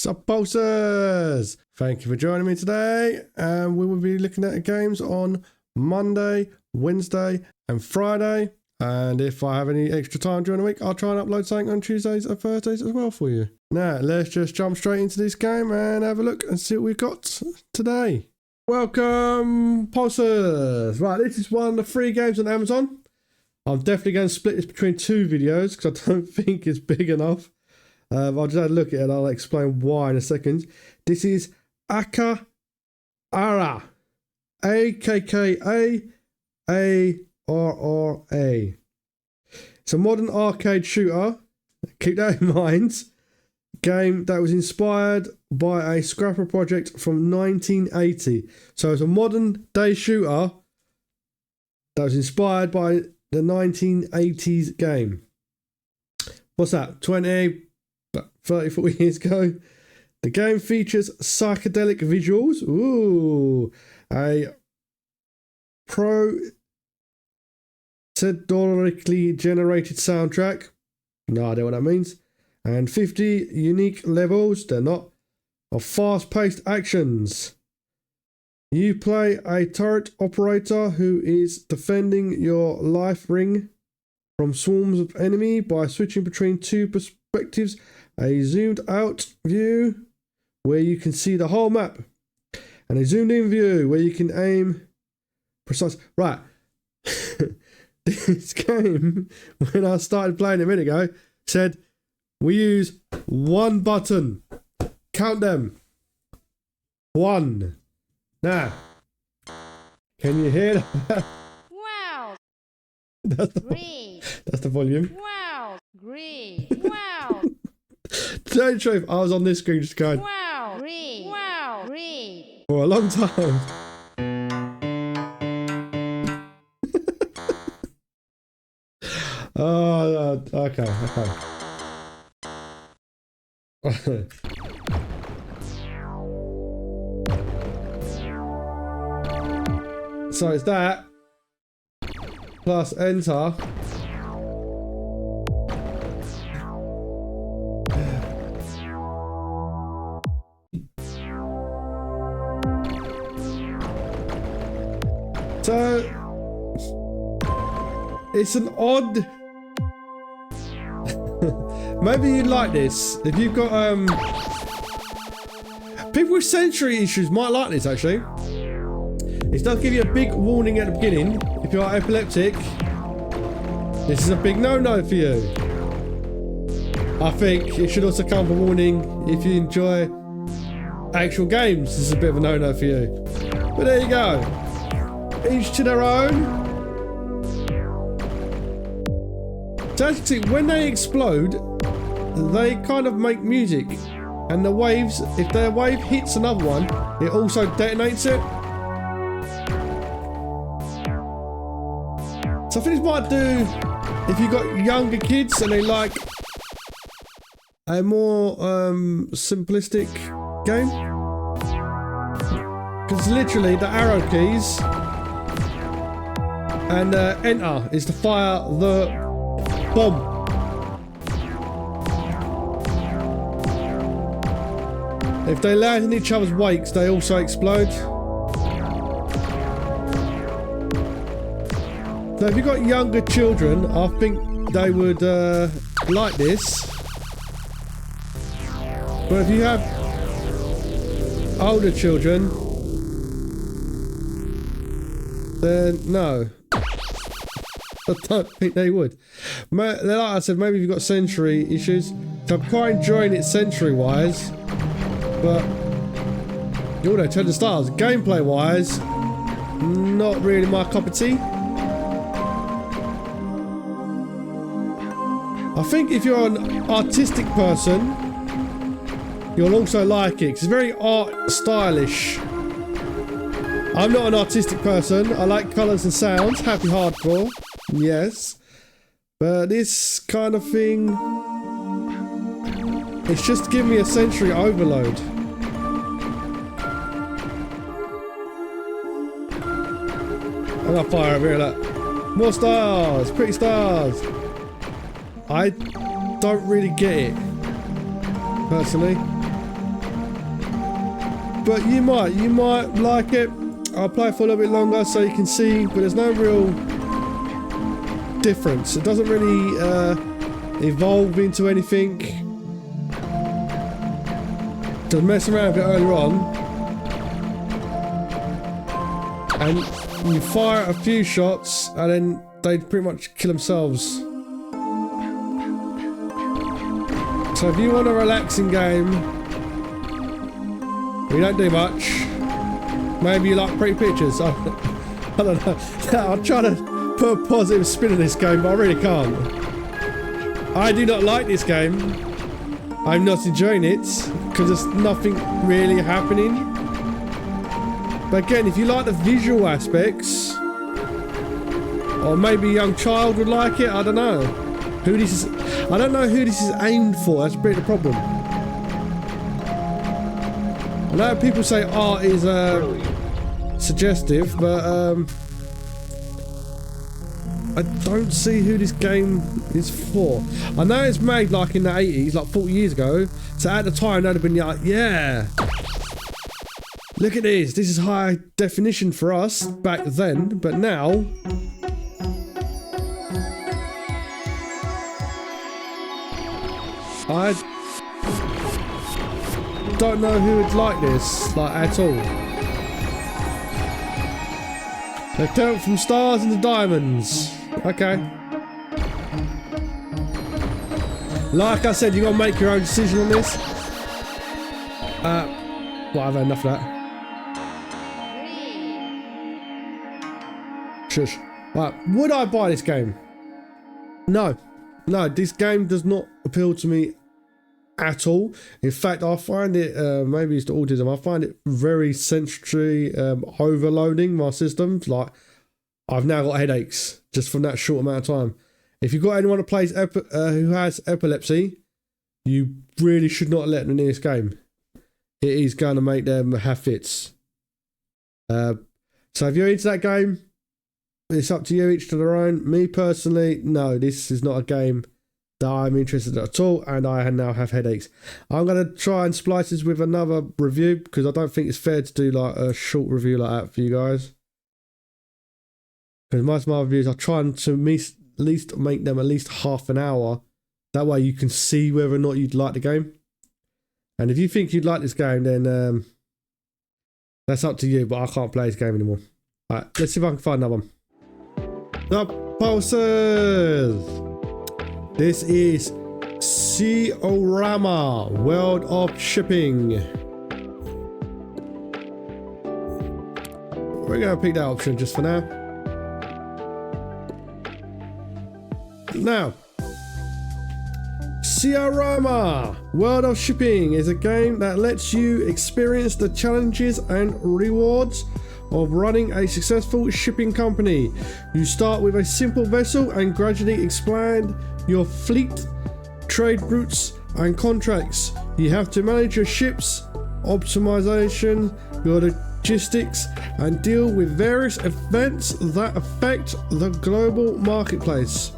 Sup, pulsers! Thank you for joining me today. We will be looking at games on Monday, Wednesday, and Friday. And if I have any extra time during the week, I'll try and upload something on Tuesdays and Thursdays as well for you. Now, let's just jump straight into this game and have a look and see what we've got today. Welcome, pulsers! Right, this is one of the free games on Amazon. I'm definitely going to split this between two videos because I don't think it's big enough. I'll just have a look at it and I'll explain why in a second. This is Akka Arra. Akka Arra. It's a modern arcade shooter. Keep that in mind. Game that was inspired by a scrapper project from 1980. So it's a modern day shooter that was inspired by the 1980s game. What's that? 30, 40 years ago. The game features psychedelic visuals. Ooh. A procedurally generated soundtrack. No idea what that means. And 50 unique levels. They're not. Of fast-paced actions. You play a turret operator who is defending your life ring from swarms of enemy by switching between two perspectives. A zoomed out view where you can see the whole map, and a zoomed in view where you can aim precise. Right. This game, when I started playing it a minute ago, said we use one button. Count them. One. Now, can you hear that? Wow. That's the volume. Wow. Great. Wow. To tell you the truth, I was on this screen just going, Wow. Great. Wow. Great. for a long time. Oh, okay. So it's that plus enter. So it's an odd. Maybe you'd like this if you've got people with sensory issues might like this actually. It does give you a big warning at the beginning. If you are epileptic, this is a big no-no for you. I think it should also come with a warning if you enjoy actual games. This is a bit of a no-no for you. But there you go. Each to their own. So actually, when they explode, they kind of make music. And the waves, if their wave hits another one, it also detonates it. So I think this might do if you've got younger kids and they like a more simplistic game. Because literally the arrow keys and enter is to fire the bomb. If they land in each other's wakes, they also explode. So if you've got younger children, I think they would like this. But if you have older children, then no. I don't think they would. Like I said, maybe if you've got sensory issues. So I'm quite enjoying it sensory-wise. But, you know, turn the stars. Gameplay-wise, not really my cup of tea. I think if you're an artistic person, you'll also like it. 'Cause it's very art stylish. I'm not an artistic person. I like colours and sounds. Happy hardcore. Yes. But this kind of thing, it's just giving me a sensory overload. I'm gonna fire over here, look. More stars, pretty stars. I don't really get it, personally. But you might like it. I'll play it for a little bit longer so you can see, but there's no real difference. It doesn't really evolve into anything. To mess around with it earlier on, and you fire a few shots, and then they pretty much kill themselves. So if you want a relaxing game, we don't do much. Maybe you like pretty pictures. I don't know. I'll try to put a positive spin on this game, but I really can't. I do not like this game. I'm not enjoying it because there's nothing really happening. But again, if you like the visual aspects, or maybe a young child would like it, I don't know. I don't know who this is aimed for. That's a bit of the problem. I know people say art is suggestive, but I don't see who this game is for. I know it's made like in the 80s, like 40 years ago. So at the time, they'd have been like, yeah. Look at this. This is high definition for us back then. But now, I don't know who would like this, like at all. They count from stars into diamonds. Okay. Like I said, you gotta make your own decision on this. Well, I've had enough of that. Shush. Right, would I buy this game? No. No, this game does not appeal to me at all. In fact, I find it, maybe it's the autism, I find it very sensory overloading my systems. Like, I've now got headaches just from that short amount of time. If you've got anyone who plays who has epilepsy, you really should not let them in this game. It is going to make them have fits. So if you're into that game, it's up to you, each to their own. Me personally, no, this is not a game that I'm interested in at all, and I now have headaches. I'm going to try and splice this with another review, because I don't think it's fair to do like a short review like that for you guys. Because most of my reviews, I try to at least make them at least half an hour. That way you can see whether or not you'd like the game. And if you think you'd like this game, then that's up to you, but I can't play this game anymore. Alright, let's see if I can find another one. The posters! This is Seaorama, World of Shipping. We're going to pick that option just for now. Now, Seaorama, World of Shipping is a game that lets you experience the challenges and rewards of running a successful shipping company. You start with a simple vessel and gradually expand your fleet, trade routes and contracts. You have to manage your ships, optimization, your logistics, and deal with various events that affect the global marketplace.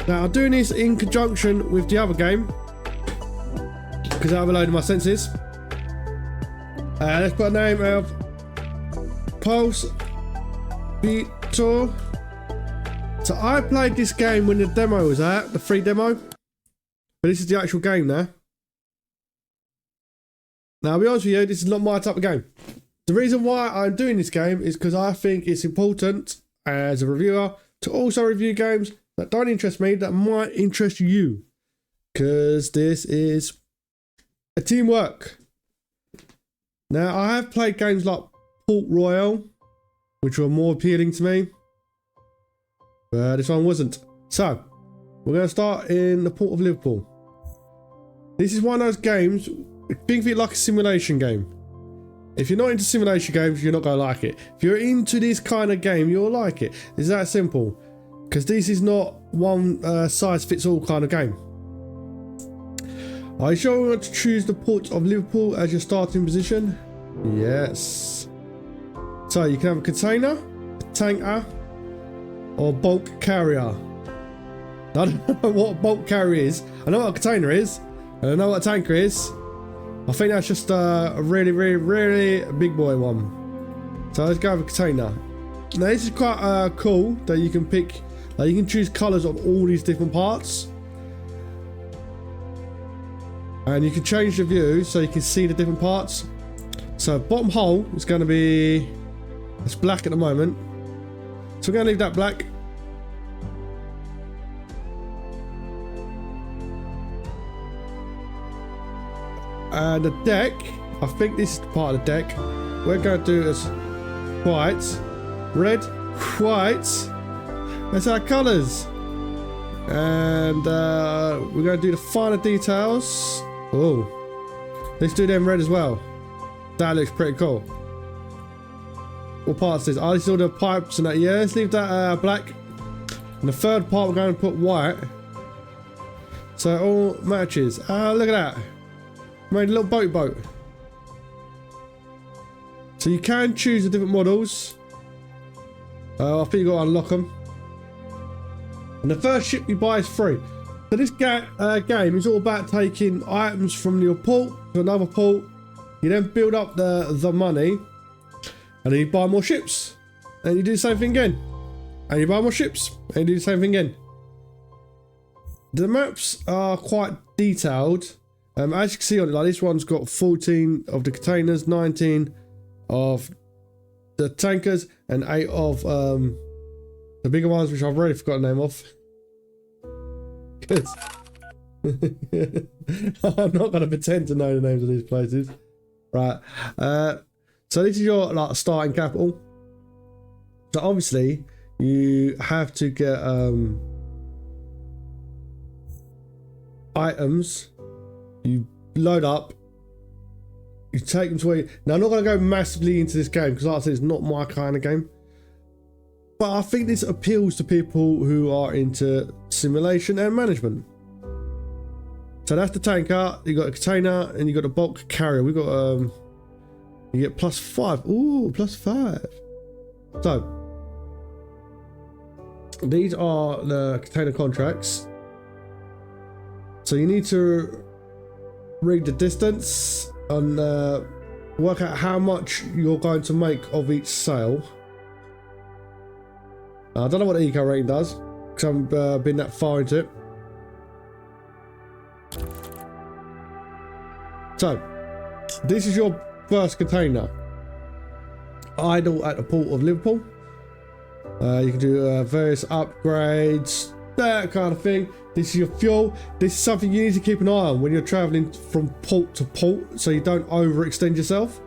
Now, I'm doing this in conjunction with the other game because I overloaded my senses. Let's put a name of Pulse Beator. So I played this game when the demo was out, the free demo, but this is the actual game now. Now, I'll be honest with you, this is not my type of game. The reason why I'm doing this game is because I think it's important as a reviewer to also review games that don't interest me, that might interest you. Because this is a teamwork. Now, I have played games like Port Royal, which were more appealing to me. But this one wasn't. So, we're going to start in the Port of Liverpool. This is one of those games, think of it like a simulation game. If you're not into simulation games, you're not going to like it. If you're into this kind of game, you'll like it. It's that simple. Because this is not one size fits all kind of game. Are you sure we want to choose the Port of Liverpool as your starting position? Yes. So you can have a container, a tanker, or bulk carrier. I don't know what a bulk carrier is. I know what a container is. I don't know what a tanker is. I think that's just a really, really, really big boy one. So let's go with a container. Now this is quite cool that you can pick, you can choose colours on all these different parts. And you can change the view so you can see the different parts. So bottom hole is going to be, it's black at the moment. So we're going to leave that black. And the deck, I think this is the part of the deck. We're going to do as white, red, white. That's our colours. And we're going to do the finer details. Oh, let's do them red as well. That looks pretty cool. What part is this? Oh, this is all the pipes and that. Yeah, let's leave that black. And the third part we're going to put white. So it all matches. Look at that. Made a little boat. So you can choose the different models. I think you got to unlock them. And the first ship you buy is free. So this game is all about taking items from your port to another port. You then build up the money, and then you buy more ships, and you do the same thing again, and you buy more ships, and you do the same thing again. The maps are quite detailed. As you can see on it, like this one's got 14 of the containers, 19 of the tankers, and 8 of the bigger ones, which I've already forgotten the name of. I'm not going to pretend to know the names of these places. Right. So this is your starting capital. So obviously you have to get items. You load up. You take them to where you... Now I'm not going to go massively into this game because like I said, it's not my kind of game. But I think this appeals to people who are into simulation and management. So that's the tanker. You got a container and you got a bulk carrier. We got you get +5. Ooh, +5. So these are the container contracts. So you need to read the distance and work out how much you're going to make of each sail. I don't know what the eco rating does because I haven't been that far into it. So this is your first container. Idle at the port of Liverpool. You can do various upgrades, that kind of thing. This is your fuel. This is something you need to keep an eye on when you're traveling from port to port so you don't overextend yourself.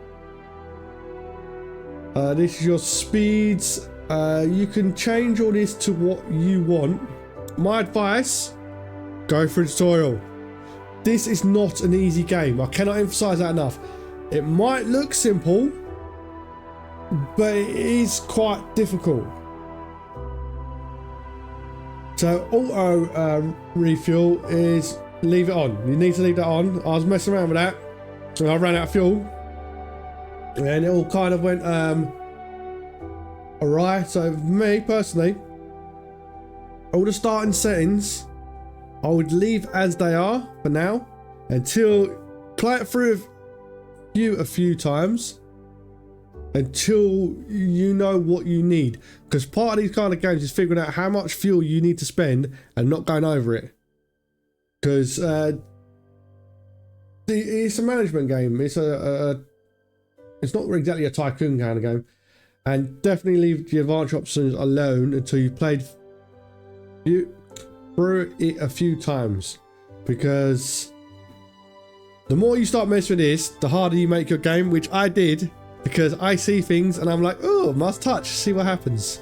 This is your speeds. You can change all this to what you want. My advice, go for a tutorial. This is not an easy game. I cannot emphasize that enough. It might look simple, but it is quite difficult. So auto refuel is leave it on. You need to leave that on. I was messing around with that and I ran out of fuel and it all kind of went awry. So for me personally, all the starting settings I would leave as they are for now until play it through a few times until you know what you need, because part of these kind of games is figuring out how much fuel you need to spend and not going over it, because it's a management game. It's it's not exactly a tycoon kind of game, and definitely leave the advanced options alone until you've played through it a few times, because the more you start messing with this, the harder you make your game, which I did, because I see things and I'm like, oh, must touch, see what happens.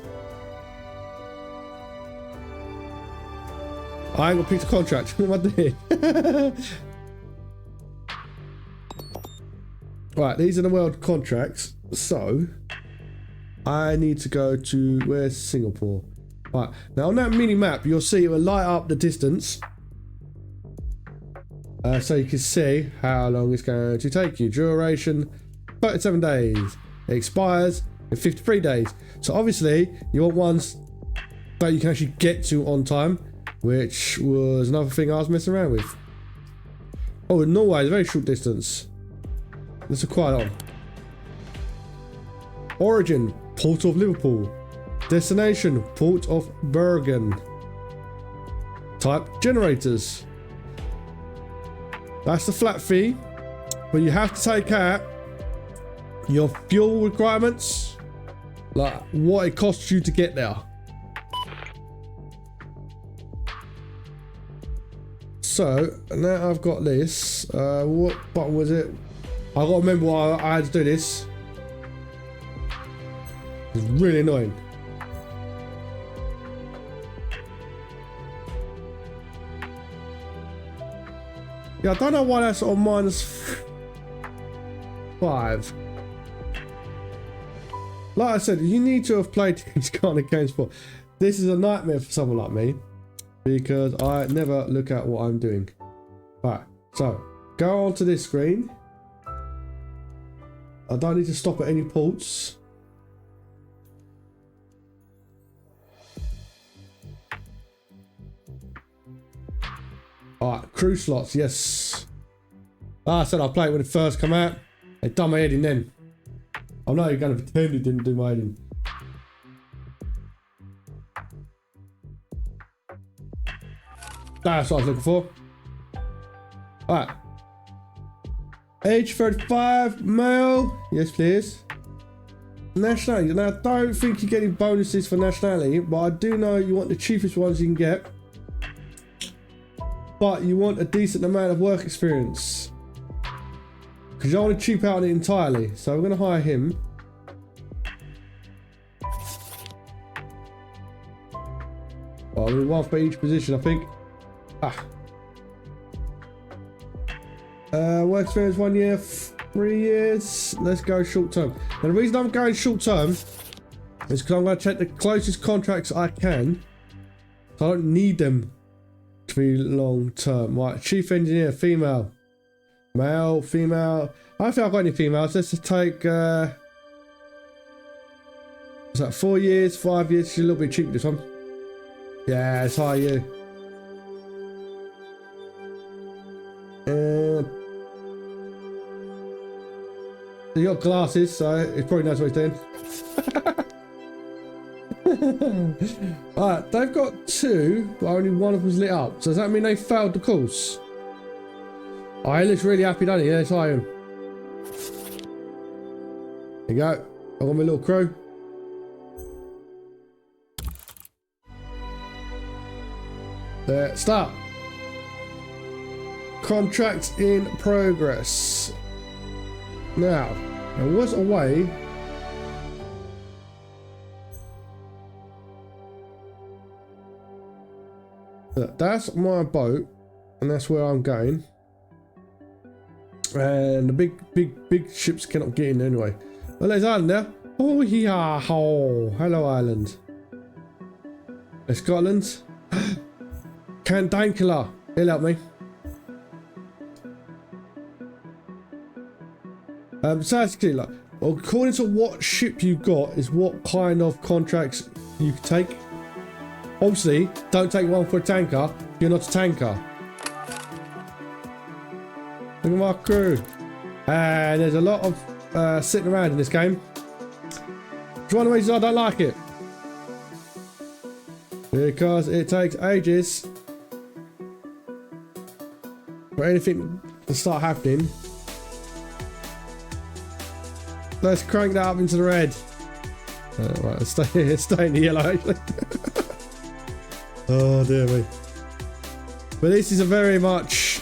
I ain't gonna pick the contract. What am I doing? Right, these are the world contracts. So I need to go to, where's Singapore? Right, now on that mini map, you'll see it will light up the distance. So you can see how long it's going to take you. Duration, 37 days. It expires in 53 days. So obviously, you want ones that you can actually get to on time, which was another thing I was messing around with. Oh, in Norway, it's a very short distance. let's acquire that one. Origin, Port of Liverpool. Destination, Port of Bergen. Type, generators. That's the flat fee, but you have to take out your fuel requirements, like what it costs you to get there. So now I've got this. What button was it? I gotta remember why I had to do this. It's really annoying. Yeah, I don't know why that's on -5. Like I said, you need to have played these kind of games before. This is a nightmare for someone like me because I never look at what I'm doing. Right, so go onto this screen. I don't need to stop at any ports. Alright, crew slots, yes. Like I said, I'll play it when it first come out. They done my head in then. I'm not even going to pretend it didn't do my head in. That's what I was looking for. Alright. Age 35, male. Yes, please. Nationality. Now, I don't think you're getting bonuses for nationality, but I do know you want the cheapest ones you can get. But you want a decent amount of work experience. Because you don't want to cheap out on it entirely. So we're going to hire him. Well, we need one for each position, I think. Work experience 1 year, 3 years. Let's go short term. Now the reason I'm going short term is because I'm going to check the closest contracts I can. So I don't need them to be long term. Right, chief engineer, female. Male, female. I don't think I've got any females. Let's just take what's that, 4 years, 5 years. She's a little bit cheap this one. Yeah, it's high you. He got glasses, so he probably knows what he's doing. Alright, they've got 2, but only one of them's lit up. So does that mean they failed the course? Oh, he looks really happy, doesn't he? Let's hire him. There you go. I got my little crew. There, start. Contract in progress. Now, there was a way. Look, that's my boat, and that's where I'm going. And the big ships cannot get in anyway. Well, there's Ireland there. Oh, yeah. Oh, hello, Ireland. There's Scotland. Candankula. He'll help me. So actually, like, according to what ship you got is what kind of contracts you can take. Obviously, don't take one for a tanker. You're not a tanker. Look at my crew. And there's a lot of sitting around in this game. It's one of the reasons I don't like it. Because it takes ages for anything to start happening. Let's crank that up into the red. Right, let's stay in the yellow actually. Oh dear me. But this is a very much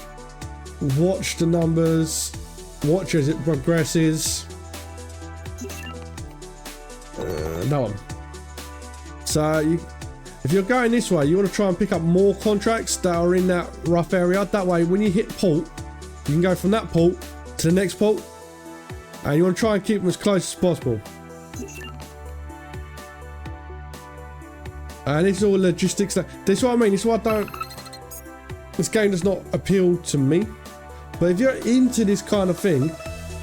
watch the numbers, watch as it progresses. No one. So if you're going this way, you want to try and pick up more contracts that are in that rough area. That way, when you hit port, you can go from that port to the next port. And you want to try and keep them as close as possible. And this is all logistics. This is what I mean. This is what I don't... This game does not appeal to me. But if you're into this kind of thing,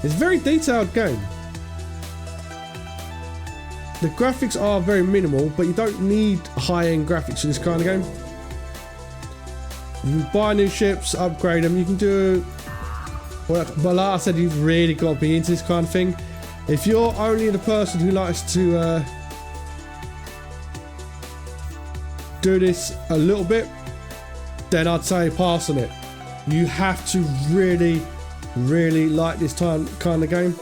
it's a very detailed game. The graphics are very minimal, but you don't need high-end graphics in this kind of game. You can buy new ships, upgrade them. You can do But like I said, you've really got to be into this kind of thing. If you're only the person who likes to do this a little bit, then I'd say pass on it. You have to really, really like this kind of game.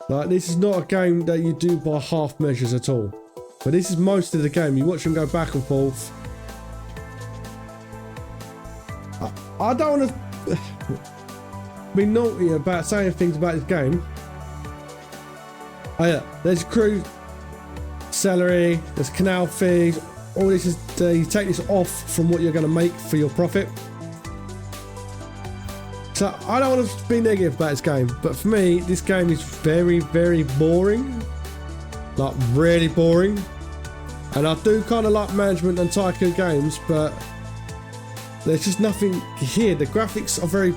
Like, this is not a game that you do by half measures at all. But this is most of the game. You watch them go back and forth. I don't want to be naughty about saying things about this game. Oh yeah, there's crew, celery, there's canal fees. All this is, you take this off from what you're going to make for your profit. So I don't want to be negative about this game, but for me, this game is very, very boring. Like, really boring. And I do kind of like management and tycoon games, but there's just nothing here. The graphics are very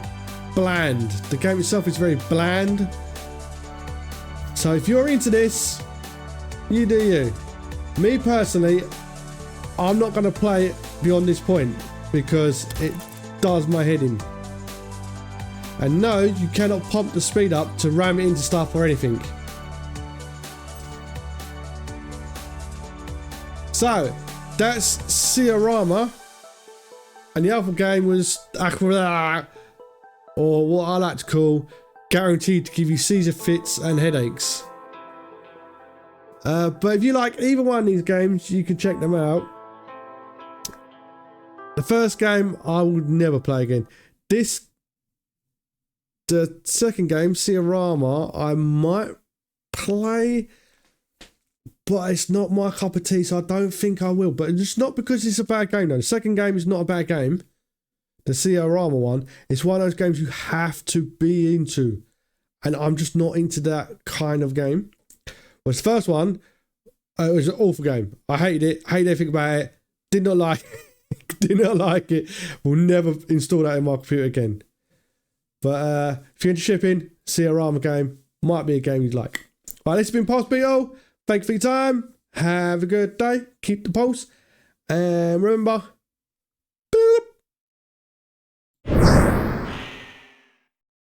bland. The game itself is very bland. So if you're into this, you do you. Me personally, I'm not going to play it beyond this point because it does my head in. And no, you cannot pump the speed up to ram it into stuff or anything. So, that's Seaorama. And the other game was Akka Arra, or what I like to call guaranteed to give you seizure fits and headaches. But if you like either one of these games, you can check them out. The first game I would never play again. The second game, Seaorama, I might play, but it's not my cup of tea, so I don't think I will. But it's not because it's a bad game, though. The second game is not a bad game. The Seaorama one, it's one of those games you have to be into. And I'm just not into that kind of game. Whereas the first one, it was an awful game. I hated it, hated everything about it, did not like it, did not like it. Will never install that in my computer again. But if you're into shipping, Seaorama game might be a game you'd like. Right, this has been Pulse BO. Thank you for your time. Have a good day. Keep the pulse. And remember,